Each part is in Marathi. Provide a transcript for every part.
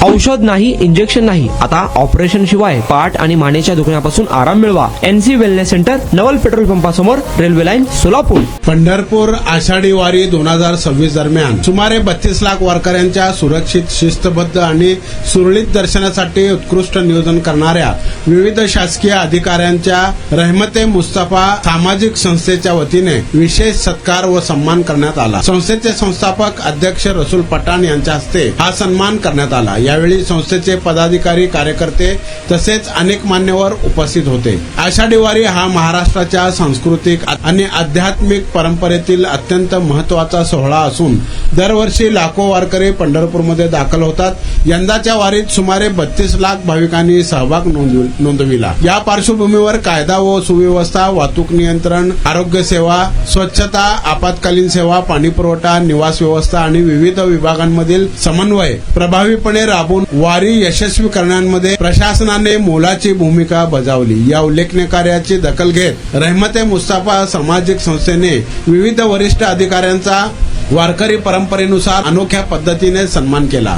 औषध नाही, इंजेक्शन नाही, आता ऑपरेशन शिवाय पाठ आणि मानेच्या दुखण्यापासून आराम मिळवा. NC wellness centre, Naval petrol पंपासमोर, रेल्वे लाईन, सोलापूर. पंढरपूर आषाढी वारी 2026 दरम्यान सुमारे 32 लाख वारकऱ्यांच्या सुरक्षित, शिस्तबद्ध आणि सुरळीत दर्शनासाठी उत्कृष्ट नियोजन करणाऱ्या विविध शासकीय अधिकाऱ्यांच्या रहमते मुस्तफा सामाजिक संस्थेच्या वतीने विशेष सत्कार व सन्मान करण्यात आला. संस्थेचे संस्थापक अध्यक्ष रसूल पठाण यांच्या हस्ते हा सन्मान करण्यात आला. यावेळी संस्थेचे पदाधिकारी, कार्यकर्ते तसेच अनेक मान्यवर उपस्थित होते. आषाढी वारी हा महाराष्ट्राच्या सांस्कृतिक आणि आध्यात्मिक परंपरेतील अत्यंत महत्वाचा सोहळा असून दरवर्षी लाखो वारकरी पंढरपूरमध्ये दाखल होतात. यंदाच्या वारीत सुमारे 32 लाख भाविकांनी सहभाग नोंदविला. या पार्श्वभूमीवर कायदा व सुव्यवस्था, वाहतूक नियंत्रण, आरोग्य सेवा, स्वच्छता, आपत्कालीन सेवा, पाणी पुरवठा, निवास व्यवस्था आणि विविध विभागांमधील समन्वय प्रभावीपणे राबवून वारी यशस्वी करण्यामध्ये प्रशासनाने मोलाची भूमिका बजावली. या उल्लेखनीय कार्याची दखल घेत रहमते मुस्तफा सामाजिक संस्थेने विविध वरिष्ठ अधिकाऱ्यांचा वारकरी परंपरेनुसार अनोख्या पद्धतीने सन्मान केला.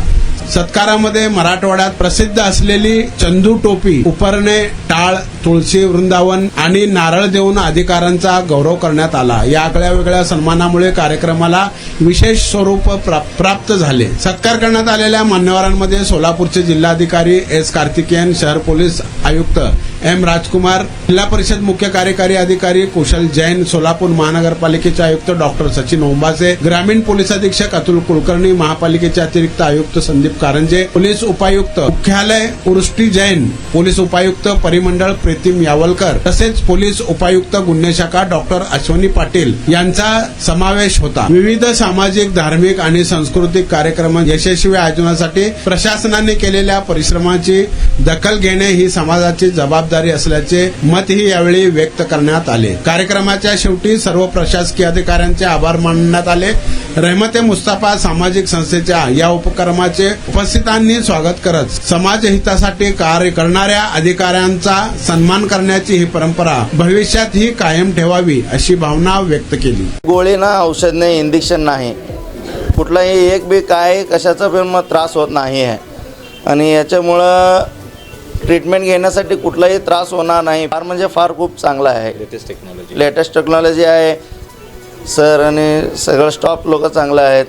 सत्कारामध्ये मराठवाड्यात प्रसिद्ध असलेली चंदू टोपी, उपरणे, टाळ, तुळशी वृंदावन आणि नारळ देऊन अधिकाऱ्यांचा गौरव करण्यात आला. या आगळ्या वेगळ्या सन्मानामुळे कार्यक्रमाला विशेष स्वरूप प्राप्त झाले. सत्कार करण्यात आलेल्या मान्यवरांमध्ये सोलापूरचे जिल्हाधिकारी S. कार्तिकेयन, शहर पोलीस आयुक्त M. राजकुमार, जिल्हा परिषद मुख्य कार्यकारी अधिकारी कुशल जैन, सोलापूर महानगरपालिकेचे आयुक्त डॉक्टर सचिन ओंबासे, ग्रामीण पोलीस अधीक्षक अतुल कुलकर्णी, महापालिकेचे अतिरिक्त आयुक्त संदीप कारंजे, पोलीस उपायुक्त मुख्यालय उर्ष्टी जैन, पोलीस उपायुक्त परिमंडळ प्रीतिम यावलकर तसेच पोलीस उपायुक्त गुन्हे शाखा डॉक्टर अश्वनी पाटील यांचा समावेश होता. विविध सामाजिक, धार्मिक आणि सांस्कृतिक कार्यक्रम यशस्वी आयोजनासाठी प्रशासनाने केलेल्या परिश्रमाची दखल घेणे ही समाजाची जबाबदारी असल्याचे मतही यावेळी व्यक्त करण्यात आले. कार्यक्रमाच्या शेवटी सर्व प्रशासकीय अधिकाऱ्यांचे आभार मानण्यात आले. रहमते मुस्तफा सामाजिक संस्थेच्या या उपक्रमाचे उपस्थितांनी स्वागत करत समाज हितासाठी कार्य करणाऱ्या अधिकाऱ्यांचा सन्मान करण्याची ही परंपरा भविष्यात ही कायम ठेवावी अशी भावना व्यक्त केली. गोळी ना, औषध नाही, इंजेक्शन नाही, कुठलाही एक बी काय कशाचा पण त्रास होत नाही आहे आणि याच्यामुळं ट्रीटमेंट घेण्यासाठी कुठलाही त्रास होणार नाही. फार म्हणजे फार खूप चांगला आहे. लेटेस्ट टेक्नॉलॉजी आहे सर आणि सगळं स्टॉफ लोक चांगलं आहेत.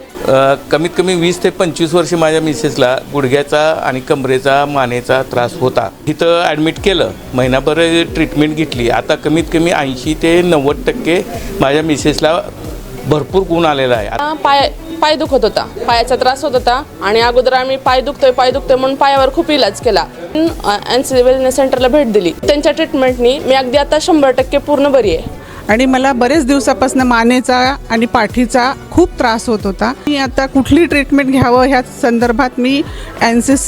कमीत कमी 20 ते 25 वर्ष माझ्या मिसेसला गुडघ्याचा आणि कमरेचा, मानेचा त्रास होता. तिथं ॲडमिट केलं, महिनाभर ट्रीटमेंट घेतली. आता कमीत कमी 80 ते 90% माझ्या मिसेसला भरपूर गुण आलेला आहे. पाय दुखत होता, पायाचा त्रास होत होता आणि अगोदर आम्ही पाय दुखतोय म्हणून पायावर खूप इलाज केला. NC वेलनेस सेंटरला भेट दिली. त्यांच्या ट्रीटमेंटनी मी अगदी आता 100% पूर्ण बरी आहे. आणि मला बरेच दिवसापासून मानेचा आणि पाठीचा खूप त्रास होत होता. मी आता कुठली ट्रीटमेंट घ्यावं ह्या संदर्भात मी NCS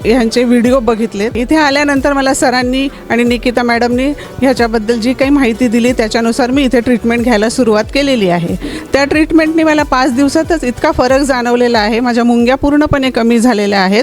ह्यांचे व्हिडिओ बघितले. इथे आल्यानंतर मला सरांनी आणि निकिता मॅडमनी ह्याच्याबद्दल जी काही माहिती दिली त्याच्यानुसार मी इथे ट्रीटमेंट घ्यायला सुरुवात केलेली आहे. त्या ट्रीटमेंटने मला 5 दिवसातच इतका फरक जाणवलेला आहे. माझ्या मुंग्या पूर्णपणे कमी झालेल्या आहेत.